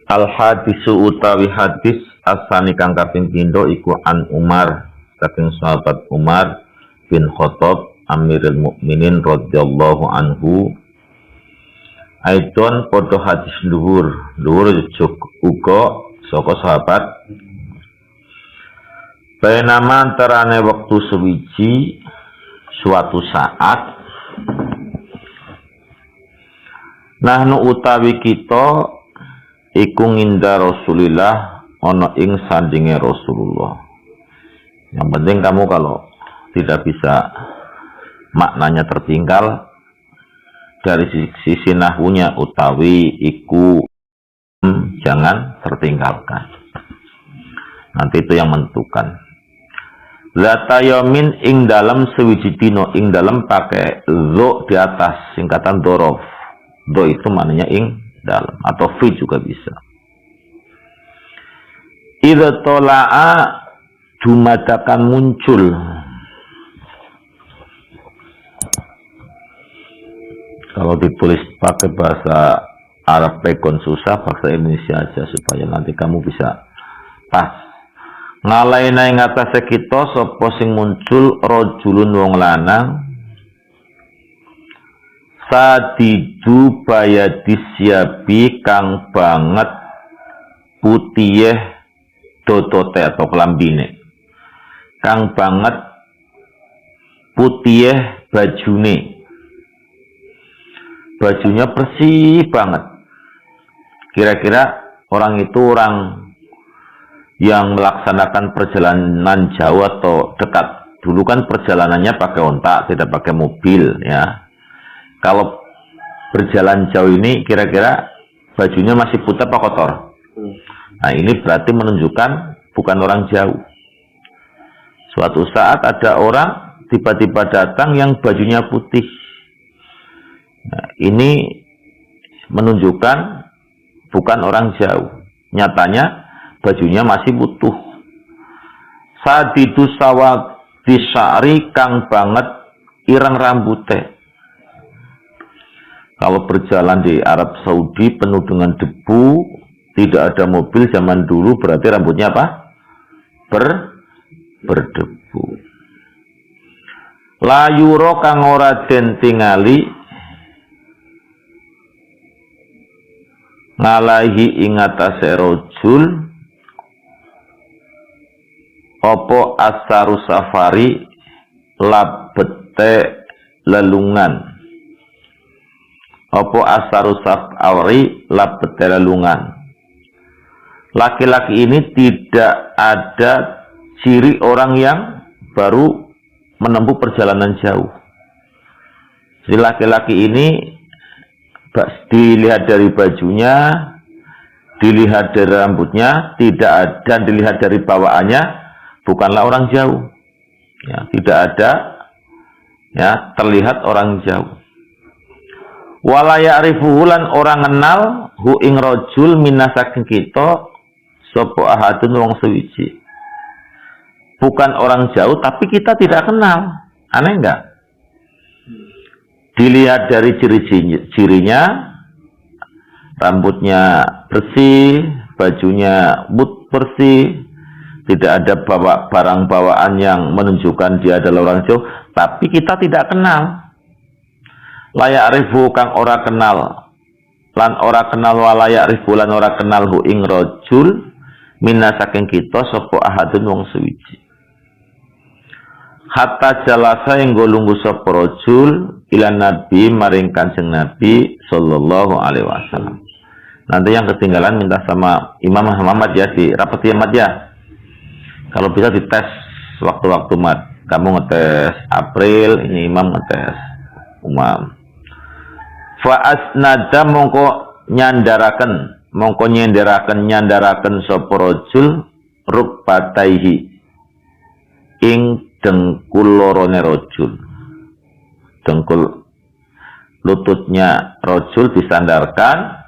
Al hadisu utawi hadis asani kang kaping pindho iku an Umar saking sahabat Umar bin Khattab Amirul Mukminin radhiyallahu anhu. Aidon padha hadis dhuwur uga saka sahabat. Bainama antarane wektu sewiji suatu saat nahnu utawi kita iku nginda Rasulillah ana ing sandinge Rasulullah. Yang penting kamu kalau tidak bisa maknanya tertinggal dari sisi nahwunya utawi iku jangan tertinggalkan. Nanti itu yang menentukan. Zata yamin ing dalam sewiji dino ing dalam pakai zo di atas singkatan dorof. Do itu maknanya ing dalam atau fi juga bisa. Idza tola'a dumadakan muncul. Kalau ditulis pakai bahasa Arab pekon susah, bahasa Indonesia aja supaya nanti kamu bisa pas. Ngalaina ing atase kita sapa sing muncul rajulun wong lanang sadidu bayadisyabi kang banget putih dotote atau kelambine, kang banget putih bajunya bersih banget. Kira-kira orang itu orang yang melaksanakan perjalanan jauh atau dekat. Dulu kan perjalanannya pakai onta, tidak pakai mobil ya. Kalau berjalan jauh ini kira-kira bajunya masih putih apa kotor? Nah ini berarti menunjukkan bukan orang jauh. Suatu saat ada orang tiba-tiba datang yang bajunya putih. Nah, ini menunjukkan bukan orang jauh. Nyatanya bajunya masih utuh. Sadidu sawat disari kang banget ireng rambute. Kalau berjalan di Arab Saudi penuh dengan debu, tidak ada mobil zaman dulu, berarti rambutnya apa? Berdebu. Layuro kang ora den tingali ngalahi ingatase rojul opo asaru safari labete lelungan. Opo asaru safari labete lelungan. Laki-laki ini tidak ada ciri orang yang baru menempuh perjalanan jauh. Jadi laki-laki ini dilihat dari bajunya, dilihat dari rambutnya, tidak ada, dilihat dari bawaannya, bukanlah orang jauh. Ya, tidak ada, ya, terlihat orang jauh. Wala ya'rifuhu lan orang kenal hu ing rajul minasaking kita sapa ahadun wong sewiji. Bukan orang jauh tapi kita tidak kenal. Aneh enggak? Dilihat dari ciri-cirinya, rambutnya bersih, bajunya bersih, tidak ada barang bawaan yang menunjukkan dia adalah orang jauh, tapi kita tidak kenal. Layak rifu kang ora kenal, lan ora kenal walayak rifu lan ora kenal hu ing rajul minna saking kita sapa ahadun wong suwiji. Hatta jalasa yang golunggu sapa rajul ila nabi maring Kanjeng Nabi sallallahu alaihi wasallam. Nanti yang ketinggalan minta sama Imam Muhammad ya, di rapati Ahmad ya. Kalau bisa dites waktu-waktu mat. Kamu ngetes April, ini Imam ngetes Umam. Fa asnada mongko nyandaraken sapa rajul rukbataihi ing dengkul lorone rajul. Dengkul lututnya rajul disandarkan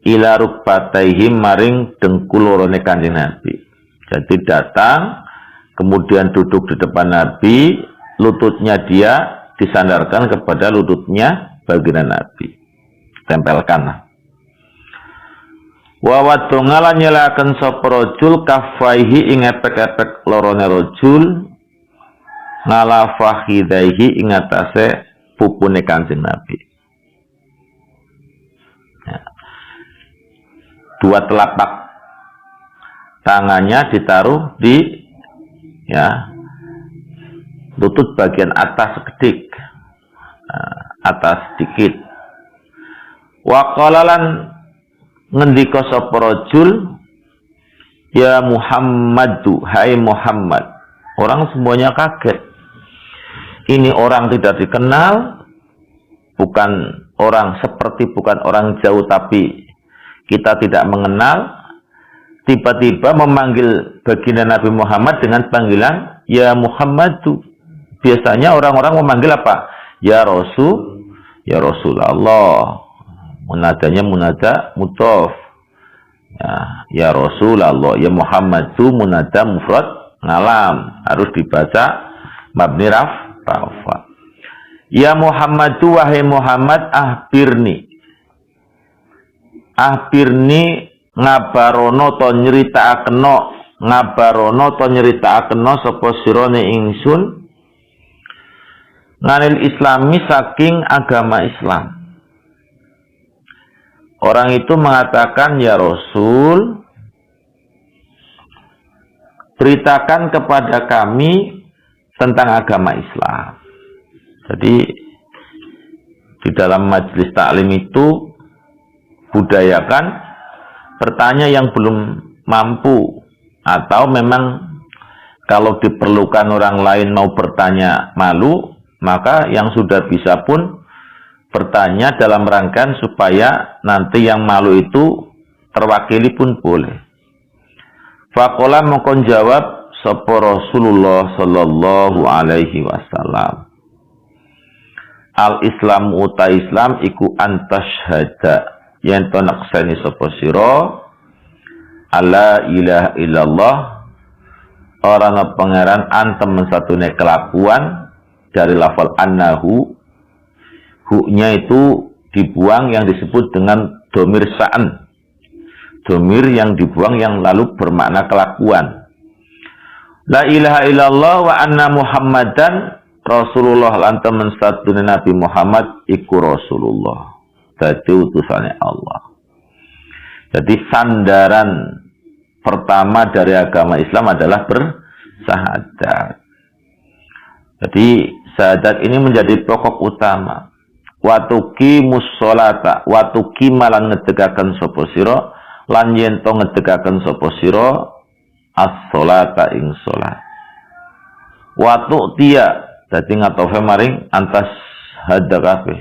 ila rukbataihi maring dengkul lorone Kanjeng Nabi. Jadi datang kemudian duduk di depan Nabi, lututnya dia disandarkan kepada lututnya baginda Nabi, tempelkan. Wa wadongala nyelaken sapa rajul kafaihi ing epek-epek lorone rajul ngala fakhidaihi ing atase pupune Kanjeng Nabi. Ya. Dua telapak tangannya ditaruh di lutut bagian atas sekedik, atas sedikit. Wa qalalan ngendika sapa rajul, ya Muhammadu, hai Muhammad. Orang semuanya kaget. Ini orang tidak dikenal, bukan orang jauh tapi kita tidak mengenal. Tiba-tiba memanggil baginda Nabi Muhammad dengan panggilan ya Muhammadu. Biasanya orang-orang memanggil apa? Ya Rasul, ya Rasulullah. Munadanya munada mudhof. Ya Rasulullah, ya Muhammadu munada mufrad ngalam, harus dibaca mabni rafa. Ya Muhammadu, wahai Muhammad, ahbirni ngabarono to nyeritakno sapa sirane ingsun nganil islami saking agama Islam. Orang itu mengatakan, ya Rasul, beritakan kepada kami tentang agama Islam. Jadi di dalam majelis taklim itu budayakan bertanya yang belum mampu, atau memang kalau diperlukan orang lain mau bertanya malu, maka yang sudah bisa pun bertanya dalam rangkaian supaya nanti yang malu itu terwakili pun boleh. Faqala mongkon jawab sapa Rasulullah sallallahu alaihi wasallam, al Islam uta Islam iku antashhada yen to nakseni sapa sira alla ilaha illallah, ora ana pangeran antem satune kelakuan dari lafal annahu. Hu-nya itu dibuang yang disebut dengan domir sa'an. Domir yang dibuang yang lalu bermakna kelakuan. La ilaha illallah wa anna Muhammadan Rasulullah lantaman satune Nabi Muhammad iku Rasulullah. Dadi utusannya Allah. Jadi sandaran pertama dari agama Islam adalah bersahadat. Jadi syahadat ini menjadi pokok utama. Watuki mussolata, watuki malan ngedegaken sapa sira, lan yen to ngedegaken sapa sira as-sholata ing salat. Watu tiya, dadi ngatofe maring antas hadza kabeh.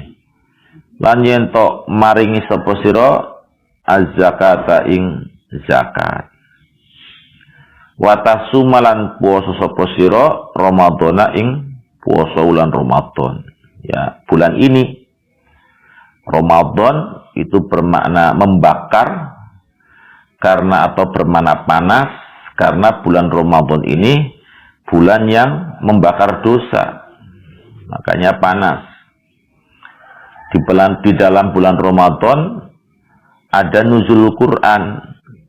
Lan yen to maringi sapa sira az-zakata ing zakat. Watasumalan puasa sapa sira Ramadhana ing puasa bulan Ramadan. Ya, bulan ini Ramadan itu bermakna membakar karena atau bermakna panas karena bulan Ramadan ini bulan yang membakar dosa. Makanya panas. Di dalam bulan Ramadan ada nuzul Quran.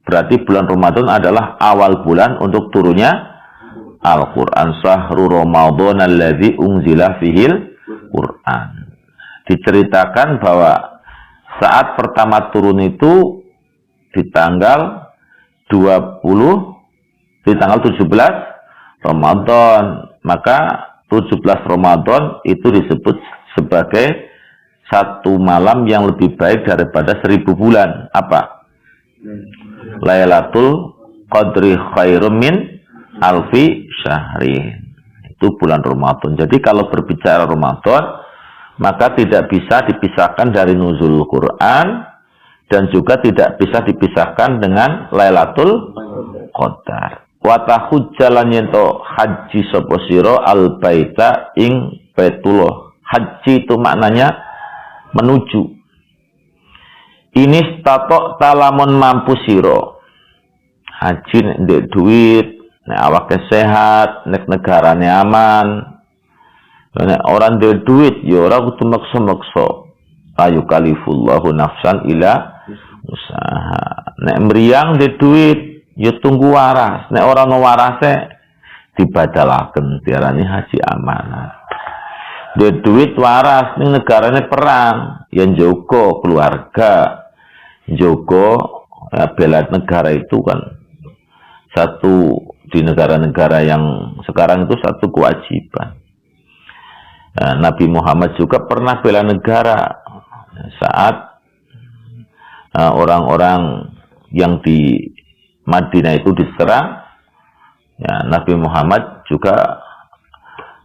Berarti bulan Ramadan adalah awal bulan untuk turunnya Al-Quran. Sahru Ramadan alladzi unzila fihil Quran. Diceritakan bahwa saat pertama turun itu di tanggal 17 Ramadan. Maka 17 Ramadan itu disebut sebagai satu malam yang lebih baik daripada 1000 bulan. Apa? Lailatul Qadri khairum min alfi syahrin. Itu bulan Ramadan. Jadi kalau berbicara Ramadan, maka tidak bisa dipisahkan dari nuzul Quran dan juga tidak bisa dipisahkan dengan Lailatul Qadar. Wa tahujjalan yento haji sapa sira al baita ing Baitullah. Haji itu maknanya menuju. Ini tatok talamun mampu sira. Haji ndek duit, nek awake sehat, nek negarane aman. Nek orang ndek duit ya ora kudu maksa-maksa. Ayu kalifullahu nafsan ila usaha. Nek mriyang di duit, ya tunggu waras. Nek ora ono warase dibadalaken diarani haji amanat. Di duit waras ning negarane perang, ya njogo keluarga, njogo bela negara itu kan satu di negara-negara yang sekarang itu satu kewajiban. Nabi Muhammad juga pernah bela negara saat orang-orang yang di Madinah itu diserang. Ya, Nabi Muhammad juga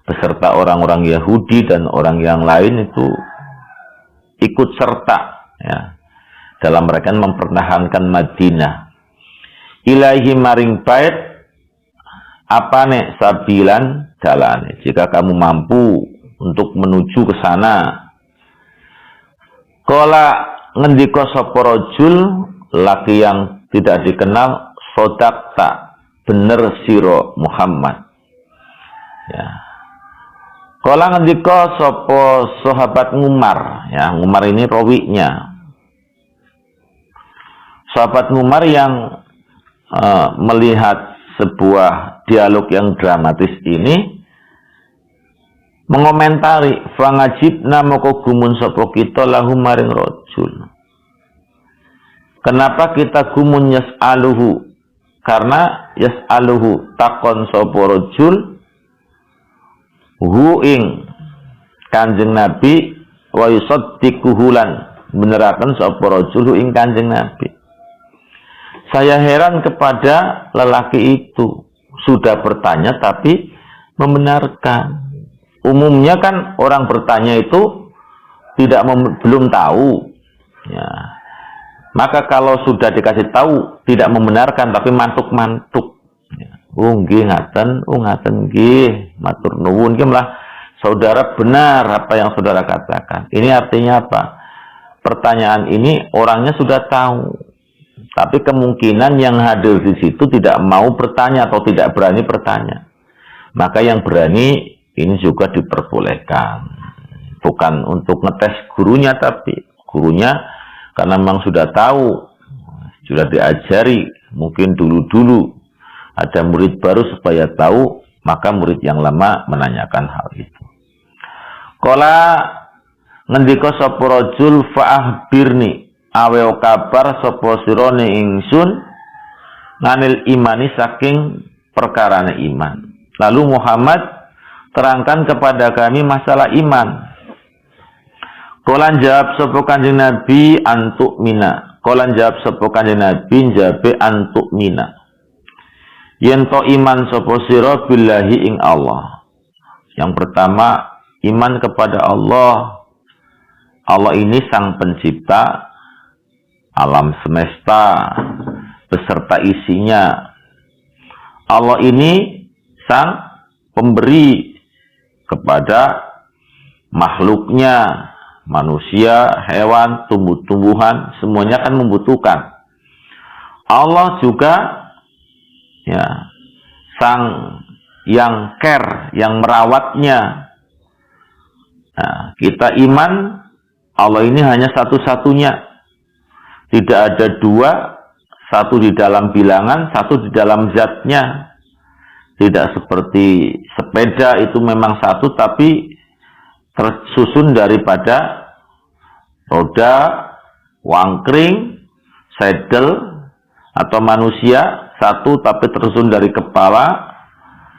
beserta orang-orang Yahudi dan orang yang lain itu ikut serta ya, dalam mereka mempertahankan Madinah. Ilahi maring bait apane sabilan jalane. Jika kamu mampu untuk menuju ke sana. Kala ngendika sapa rajul laki yang tidak dikenal, sodakta, bener siro Muhammad. Ya. Kala ngendika sapa sahabat Umar, ya, Umar ini rawinya. Sahabat Umar yang melihat sebuah dialog yang dramatis ini mengomentari fangajibna moko gumun sapa kita lahu maring rajul. Kenapa kita gumun yas'aluhu? Karena yas'aluhu takon sapa rajul hu ing Kanjeng Nabi wa yusaddiquhu lan beneraken sapa rajul hu ing Kanjeng Nabi. Saya heran kepada lelaki itu, sudah bertanya tapi membenarkan. Umumnya kan orang bertanya itu belum tahu. Ya. Maka kalau sudah dikasih tahu tidak membenarkan tapi mantuk-mantuk. Ya. Nggih ngaten, ngaten nggih, matur nuwun nggih malah saudara benar apa yang saudara katakan. Ini artinya apa? Pertanyaan ini orangnya sudah tahu. Tapi kemungkinan yang hadir di situ tidak mau bertanya atau tidak berani bertanya. Maka yang berani ini juga diperbolehkan. Bukan untuk ngetes gurunya, tapi gurunya karena memang sudah tahu, sudah diajari, mungkin dulu-dulu ada murid baru supaya tahu, maka murid yang lama menanyakan hal itu. Kala ngendika sapa rajul fa'ahbirni awe kabar sapa sirone ingsun nganil imani saking perkarane iman. Lalu Muhammad terangkan kepada kami masalah iman. Kolan jawab sapa Kanjeng Nabi antuk mina. Kolan jawab sapa Kanjeng Nabi jabe antuk mina. Yen to iman sapa sira billahi ing Allah. Yang pertama iman kepada Allah. Allah ini sang pencipta alam semesta beserta isinya. Allah ini sang pemberi kepada makhluknya, manusia, hewan, tumbuh-tumbuhan, semuanya kan membutuhkan. Allah juga ya sang yang care, yang merawatnya. Nah, kita iman Allah ini hanya satu-satunya. Tidak ada dua, satu di dalam bilangan, satu di dalam zatnya. Tidak seperti sepeda itu memang satu tapi tersusun daripada roda, wangkring, saddle, atau manusia satu tapi tersusun dari kepala,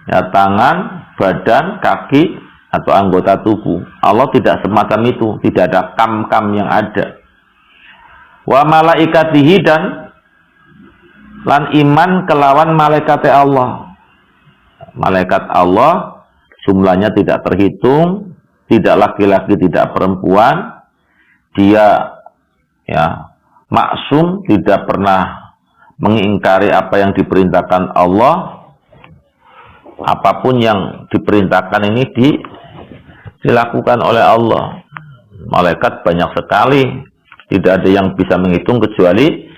ya, tangan, badan, kaki, atau anggota tubuh. Allah tidak semacam itu, tidak ada kam-kam yang ada. Wa malaikatihi dan lan iman kelawan malaikat Allah. Malaikat Allah jumlahnya tidak terhitung, tidak laki-laki, tidak perempuan. Dia ya maksum, tidak pernah mengingkari apa yang diperintahkan Allah. Apapun yang diperintahkan ini dilakukan oleh Allah. Malaikat banyak sekali, tidak ada yang bisa menghitung kecuali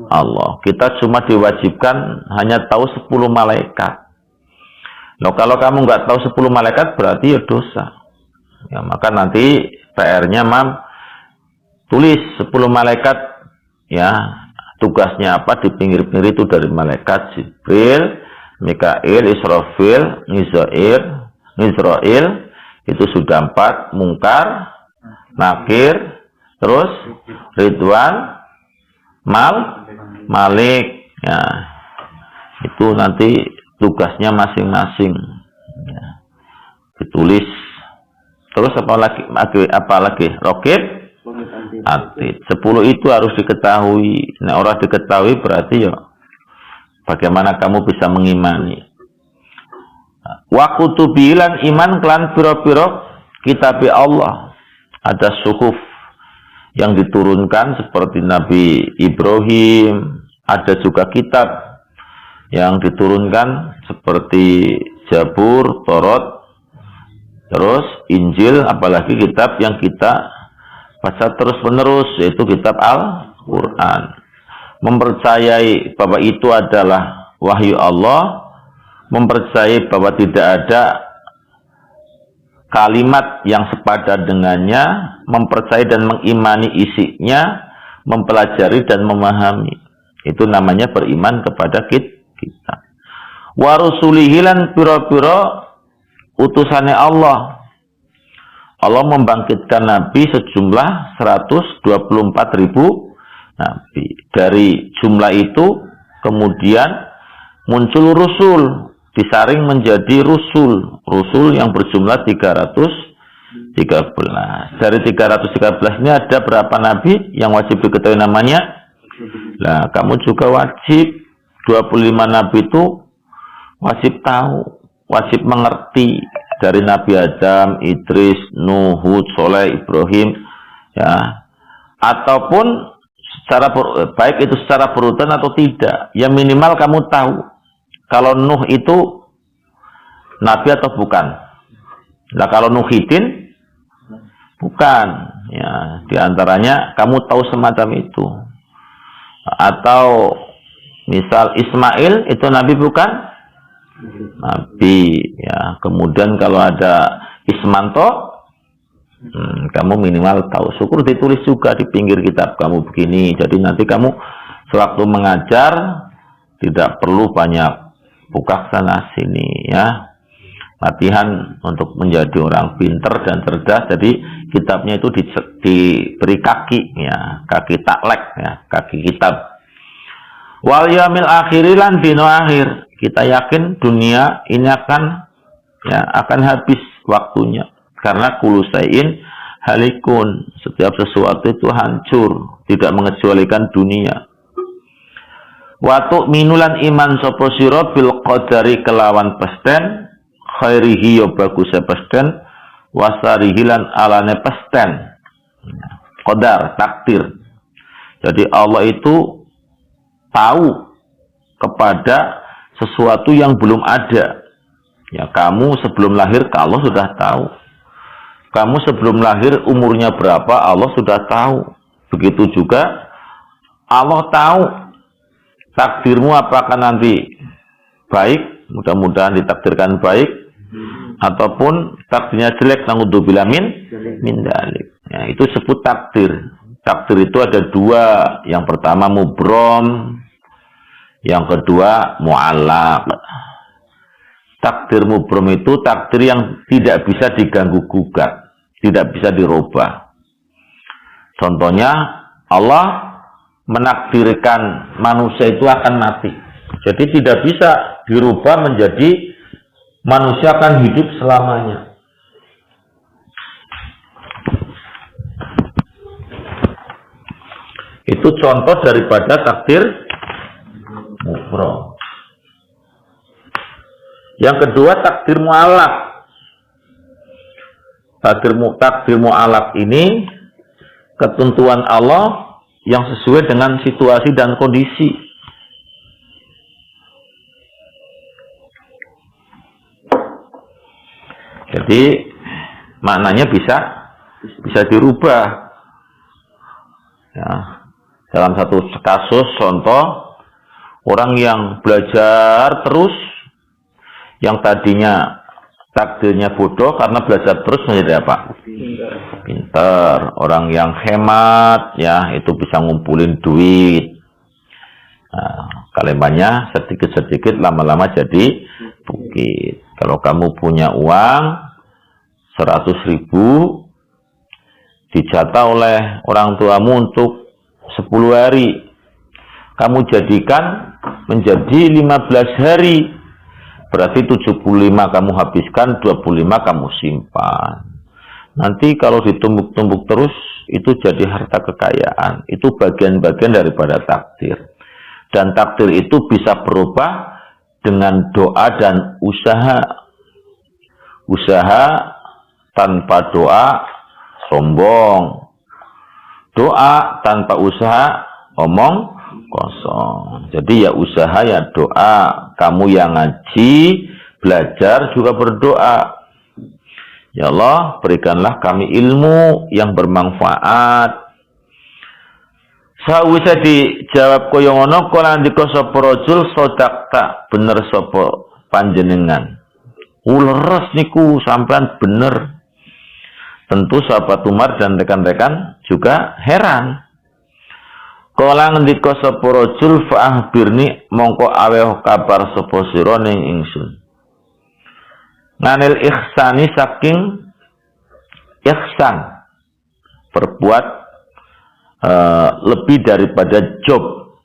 Allah. Kita cuma diwajibkan hanya tahu 10 malaikat. Nah, kalau kamu nggak tahu 10 malaikat berarti ya dosa. Ya, maka nanti PR-nya tulis 10 malaikat ya tugasnya apa di pinggir-pinggir itu dari malaikat Jibril, Mikail, Israfil, Mizrail, itu sudah 4, Mungkar, Nakir, terus Ridwan, Malik. Ya, itu nanti tugasnya masing-masing. Ya, ditulis. Terus apa lagi? Rokib, Atid. 10 itu harus diketahui. Nah, orang diketahui berarti ya bagaimana kamu bisa mengimani. Wa kutubilan iman klan piro-piro kitabi Allah. Ada suhuf yang diturunkan seperti Nabi Ibrahim. Ada juga kitab yang diturunkan seperti Zabur, Taurat, terus Injil, apalagi kitab yang kita baca terus-menerus, yaitu kitab Al-Quran. Mempercayai bahwa itu adalah wahyu Allah, mempercayai bahwa tidak ada kalimat yang sepadan dengannya, mempercayai dan mengimani isinya, mempelajari dan memahami. Itu namanya beriman kepada kita. Wa rusulihi lan pira-pira utusannya Allah. Allah membangkitkan Nabi sejumlah 124.000 Nabi. Dari jumlah itu kemudian muncul Rusul, disaring menjadi Rusul. Rusul yang berjumlah 313. Dari 313 ini ada berapa Nabi yang wajib diketahui namanya? Nah, kamu juga wajib. 25 Nabi itu wajib tahu, wajib mengerti. Dari Nabi Adam, Idris, Nuh, Hud, Soleh, Ibrahim, ya, ataupun secara baik itu secara berurutan atau tidak, ya minimal kamu tahu kalau Nuh itu Nabi atau bukan. Nah, kalau Nuhidin bukan, ya, diantaranya kamu tahu semacam itu. Atau misal Ismail itu Nabi bukan? Nabi, ya. Kemudian kalau ada Ismanto, kamu minimal tahu. Syukur ditulis juga di pinggir kitab kamu begini. Jadi nanti kamu sewaktu mengajar tidak perlu banyak buka sana sini, ya. Latihan untuk menjadi orang pinter dan cerdas. Jadi kitabnya itu diberi kaki, ya, kaki taklek, ya, kaki kitab. Wal yaumil akhirilan dino akhir. Kita yakin dunia ini akan habis waktunya. Karena kulusain halikun. Setiap sesuatu itu hancur. Tidak mengecualikan dunia. Watu minulan iman sopo siro bil qadari kelawan pesten. Khairihi yo bagusnya pesten. Wasarihilan alane pesten. Qadar, takdir. Jadi Allah itu tahu kepada sesuatu yang belum ada. Ya, kamu sebelum lahir Allah sudah tahu. Kamu sebelum lahir umurnya berapa Allah sudah tahu. Begitu juga Allah tahu takdirmu apakah nanti baik, mudah-mudahan ditakdirkan baik, ataupun takdirnya jelek, naudzubillah min dalik. Ya, itu sebut takdir. Takdir itu ada 2. Yang pertama mubrom, yang kedua mu'allaq. Takdir mubrom itu takdir yang tidak bisa diganggu gugat, tidak bisa dirubah. Contohnya Allah menakdirkan manusia itu akan mati. Jadi tidak bisa dirubah menjadi manusia akan hidup selamanya. Itu contoh daripada takdir mubrom. Yang kedua takdir mu'allaq. Takdir mu'allaq ini ketentuan Allah yang sesuai dengan situasi dan kondisi. Jadi maknanya bisa dirubah. Ya. Dalam satu kasus contoh, orang yang belajar terus, yang tadinya takdirnya bodoh karena belajar terus menjadi apa? Pinter. Orang yang hemat, ya, itu bisa ngumpulin duit. Salembannya sedikit-sedikit lama-lama jadi bukit. Kalau kamu punya uang 100.000 dijatah oleh orang tuamu untuk 10 hari, kamu jadikan menjadi 15 hari, berarti 75 kamu habiskan, 25 kamu simpan. Nanti kalau ditumbuk-tumbuk terus, itu jadi harta kekayaan. Itu bagian-bagian daripada takdir. Dan takdir itu bisa berubah dengan doa dan usaha. Usaha tanpa doa, sombong. Doa tanpa usaha, omong kosong. Jadi ya usaha ya doa. Kamu yang ngaji, belajar juga berdoa. Ya Allah, berikanlah kami ilmu yang bermanfaat. Sawise dijawab kaya ngono, kala ndika sapa rajul sodakta, bener sapa panjenengan. Leres niku sampean bener. Tentu sahabat Umar dan rekan-rekan juga heran. Kala ndika sapa rajul fa ahbirni, mongko aweh kabar sapa sira ning ingsun. Nganil ihsani, saking ihsan, berbuat lebih daripada job.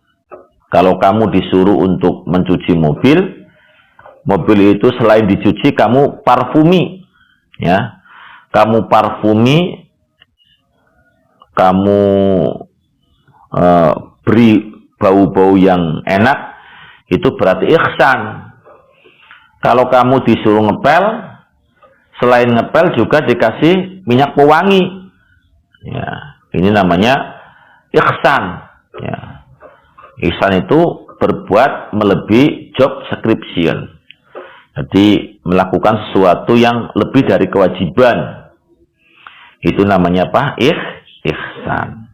Kalau kamu disuruh untuk mencuci mobil, mobil itu selain dicuci kamu parfumi, ya, kamu parfumi, kamu beri bau-bau yang enak, itu berarti ihsan. Kalau kamu disuruh ngepel, selain ngepel juga dikasih minyak pewangi. Ya, ini namanya ihsan. Ya. Ihsan itu berbuat melebihi job description. Jadi melakukan sesuatu yang lebih dari kewajiban. Itu namanya apa? Ihsan.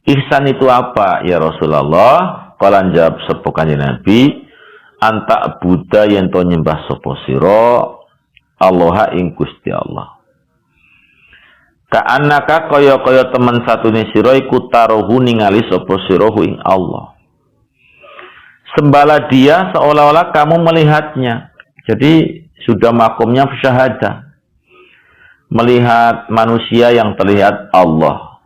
Ihsan itu apa ya Rasulullah? Kalau jawab sapa Kanjeng Nabi, anta buddha yen to nyembah sapa sira Allah ing Gusti Allah. Ka'annaka kaya-kaya temen satune sira iku taruhu ningali sapa sira ing Allah. Sembala dia seolah-olah kamu melihatnya. Jadi sudah makomnya syahadah. Melihat manusia yang terlihat Allah.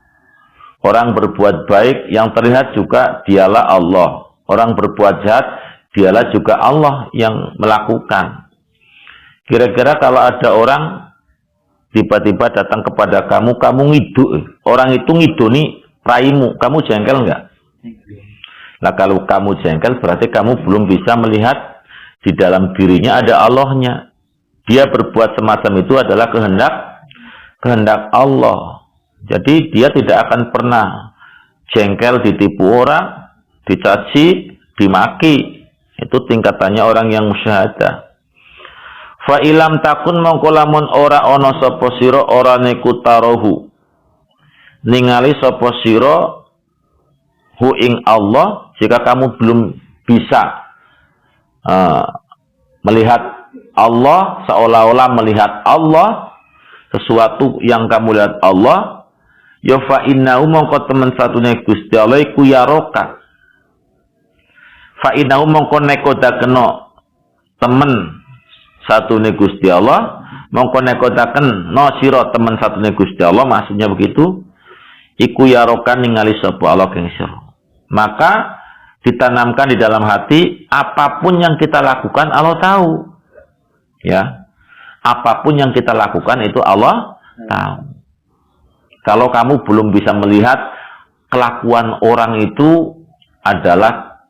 Orang berbuat baik yang terlihat juga dialah Allah. Orang berbuat jahat dialah juga Allah yang melakukan. Kira-kira kalau ada orang tiba-tiba datang kepada kamu, kamu ngiduk, orang itu ngidoni raimu, kamu jengkel enggak? Nah kalau kamu jengkel berarti kamu belum bisa melihat di dalam dirinya ada Allahnya. Dia berbuat semacam itu adalah kehendak Allah. Jadi dia tidak akan pernah jengkel ditipu orang, dicaci, dimaki. Itu tingkatannya orang yang musyahadah. Fa ilam takun mongko lamun ora ana sapa sira ora niku tarohu. Ningali sapa sira hu ing Allah, jika kamu belum bisa melihat Allah seolah-olah melihat Allah, sesuatu yang kamu lihat Allah, ya fa innahu mongko temen satune Gusti Allah iku yaroka. Fa innahu mongko nekodakeno temen satune Gusti Allah, mongko nekodaken no sira temen satune Gusti Allah, maksudnya begitu, iku yarokan ningali sapa Allah keng sira. Maka ditanamkan di dalam hati, apapun yang kita lakukan Allah tahu. Ya. Apapun yang kita lakukan itu Allah tahu. Kalau kamu belum bisa melihat kelakuan orang itu adalah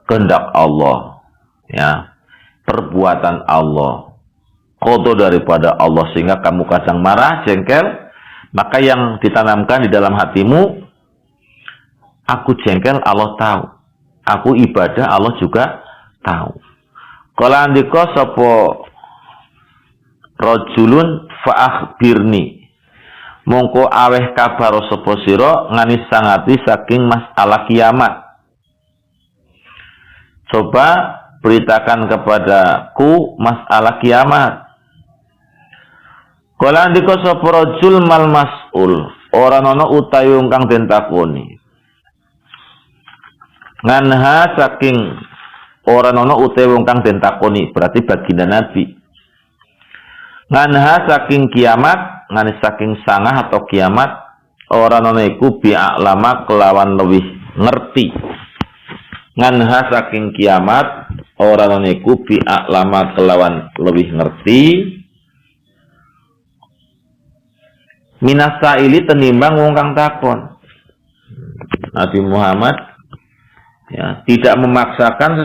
kehendak Allah, ya, perbuatan Allah, qada daripada Allah, sehingga kamu kadang marah, jengkel, maka yang ditanamkan di dalam hatimu, aku jengkel Allah tahu, aku ibadah Allah juga tahu. Kala andika sapa rajulun fa akhbirni, mongko aweh kabar sapa sira ngani sangati saking masalah kiamat. Coba beritakan kepadaku masalah kiamat. Kala ndika sapa rajul mal mas'ul, ora ana utawi kang den takoni. nganha saking ora nono utawa wong kang den takoni, berarti baginda Nabi. Nganha saking kiamat, ngane saking sangah atau kiamat, ora nono iku bi'aklama kelawan lebih ngerti. Nganha saking kiamat, ora nono iku bi'aklama kelawan lebih ngerti. Minasaili tenimbang wong kang takon. Nabi Muhammad ya tidak memaksakan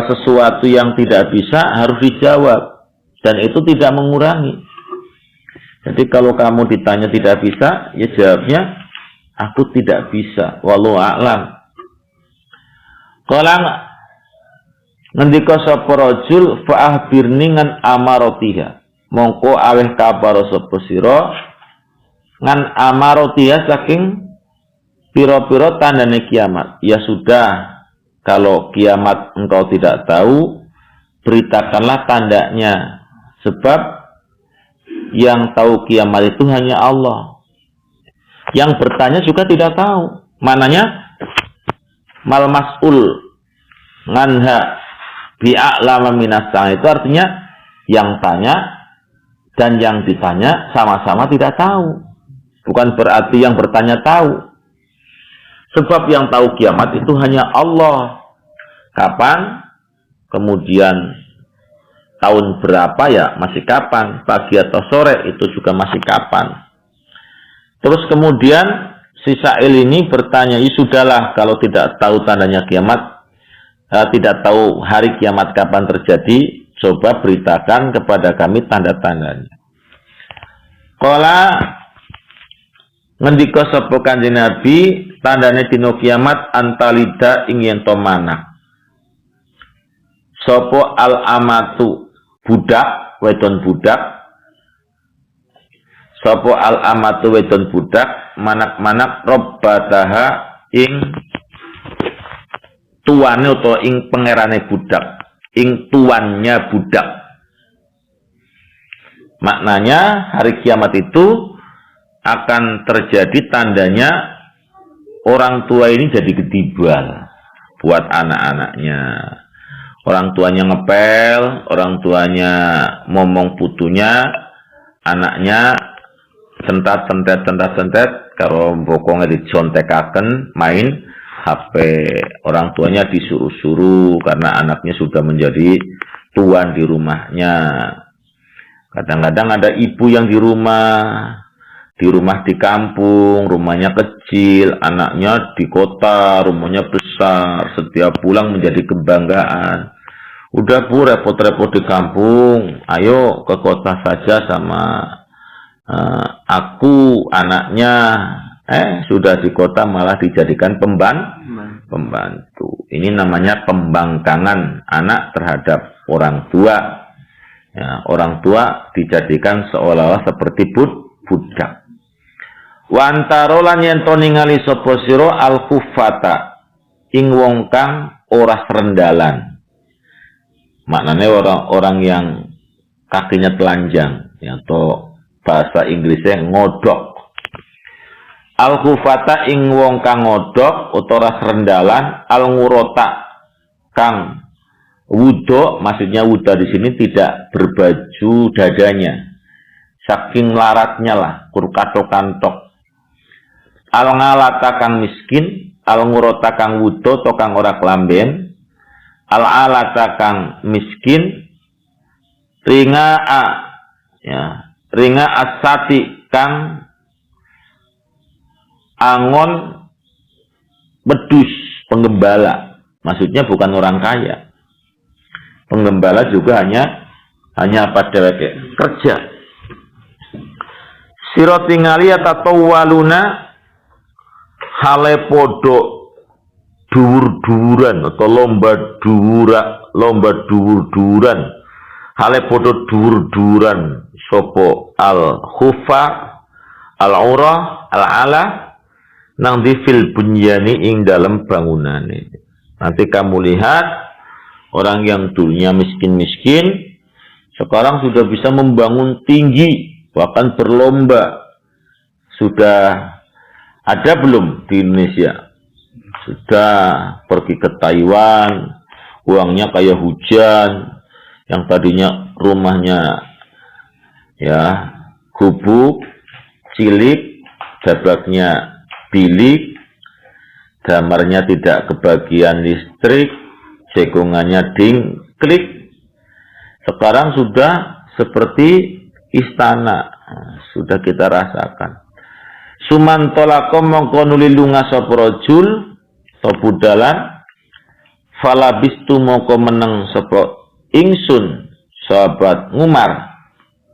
sesuatu yang tidak bisa harus dijawab, dan itu tidak mengurangi. Jadi kalau kamu ditanya tidak bisa, ya jawabnya aku tidak bisa, wallahu a'lam. Qala ngendika sapa rajul fa ahbirni ngan amarotiha, mongko aweh kabar sapa sira ngan amarotiha saking piro-piro tandane kiamat. Ya sudah, kalau kiamat engkau tidak tahu, beritakanlah tandanya. Sebab yang tahu kiamat itu hanya Allah. Yang bertanya juga tidak tahu. Mananya mal mas'ul nganha bi'a'lama minasang, itu artinya yang tanya dan yang ditanya sama-sama tidak tahu. Bukan berarti yang bertanya tahu. Sebab yang tahu kiamat itu hanya Allah. Kapan? Kemudian tahun berapa ya masih kapan. Pagi atau sore itu juga masih kapan. Terus kemudian si Sa'il ini bertanya, ya sudahlah kalau tidak tahu tandanya kiamat, tidak tahu hari kiamat kapan terjadi, coba beritakan kepada kami tanda-tandanya. Qala ngendika sapa Kanjeng Nabi, tandane dina kiamat antalida ing yen to manak. Sapa al amatu budak, wedon budak. Sapa al amatu wedon budak, manak-manak robbataha ing tuane utawa ing pangerane budak, ing tuannya budak. Maknanya hari kiamat itu akan terjadi tandanya orang tua ini jadi ketibal buat anak-anaknya. Orang tuanya ngepel, orang tuanya momong putunya, anaknya sentat, kalau bokongnya dicontekaken main HP. Orang tuanya disuruh-suruh karena anaknya sudah menjadi tuan di rumahnya. Kadang-kadang ada ibu yang di rumah di kampung, rumahnya kecil, anaknya di kota, rumahnya besar, setiap pulang menjadi kebanggaan. Udah Bu, repot-repot di kampung, ayo ke kota saja sama aku, anaknya. Sudah di kota malah dijadikan pembantu. Ini namanya pembangkangan anak terhadap orang tua. Ya, orang tua dijadikan seolah-olah seperti budak. Wa antara lan yen to ningali sapa sira al kufata ing wong kang ora rendalan. Maknane orang-orang yang kakinya telanjang, ya, atau bahasa Inggrisnya ngodok. Al kufata ing wong kang ngodok utawa rendalan, al ngurota kang wudo, maksudnya wudo di sini tidak berbaju dadanya. Saking laratnya lah, kurkato kantok. Al ngalata kang miskin, al ngurota kang wudo to kang ora kelamben, al alata kang miskin, ringa asati kang angon wedus, penggembala. Maksudnya bukan orang kaya. Penggembala juga hanya pada kerja. Sira tingali atatawaluna hale podo dhuwur-dhuwuran atau lomba dhuwur-dhuwuran, hale podo dhuwur-dhuwuran sopo al khufa al urah al ala nang di fil bunyani ing dalam bangunane. Nanti kamu lihat orang yang dulunya miskin-miskin sekarang sudah bisa membangun tinggi, bahkan berlomba. Sudah ada belum di Indonesia? sudah pergi ke Taiwan, uangnya kayak hujan, yang tadinya rumahnya ya gubuk, cilik, dabaknya bilik, kamarnya tidak kebagian listrik, cekungannya ding, klik. Sekarang sudah seperti istana, sudah kita rasakan. Sumantolako mongko nuli lunga sapa rajul sapa budalan, falabistu mongko meneng sapa ingsun sahabat ngumar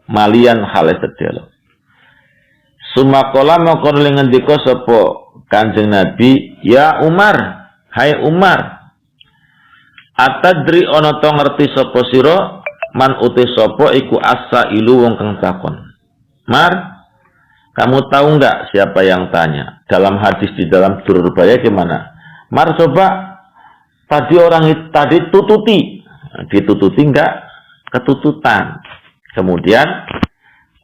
malian hale sedelo. Sumakola mongko nuli ngendika sapa Kanjeng Nabi, ya Umar, hai Umar, atadri ana to ngerti sapa sira man uti sapa iku as-sailu wong kang takon. Mar, kamu tahu enggak siapa yang tanya? Dalam hadis di dalam Durrul Bayah gimana? Mar, coba tadi orang itu tadi tututi. Ditututi enggak? Ketututan. Kemudian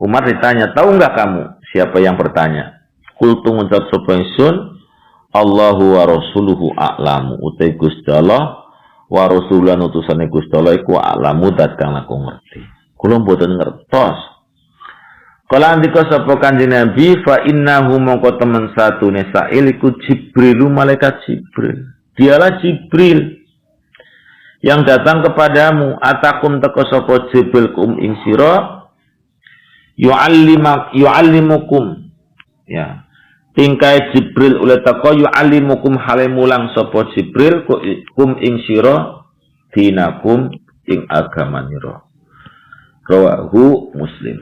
Umar ditanya, tahu enggak kamu siapa yang bertanya? Qultu ngucap sapa ingsun, Allahu wa rasuluhu a'lamu. Utai Gusti Allah wa rasulan utusane Gusti Allah iku a'lamu dat kang aku ngerti. Kula mboten ngertos. Kala andika sapa Kanjeng Nabi, fa innahu mongko temen satune sa'il iku Jibrilu, malaikat Jibril. Dialah Jibril yang datang kepadamu. Atakum teko sapa Jibril kum ing sira, yu'allimukum. Ya. Tingkai Jibril oleh teko yu'allimukum hale mulang sapa Jibril kum ing sira dinakum ing agamanira. Rawahu Muslim.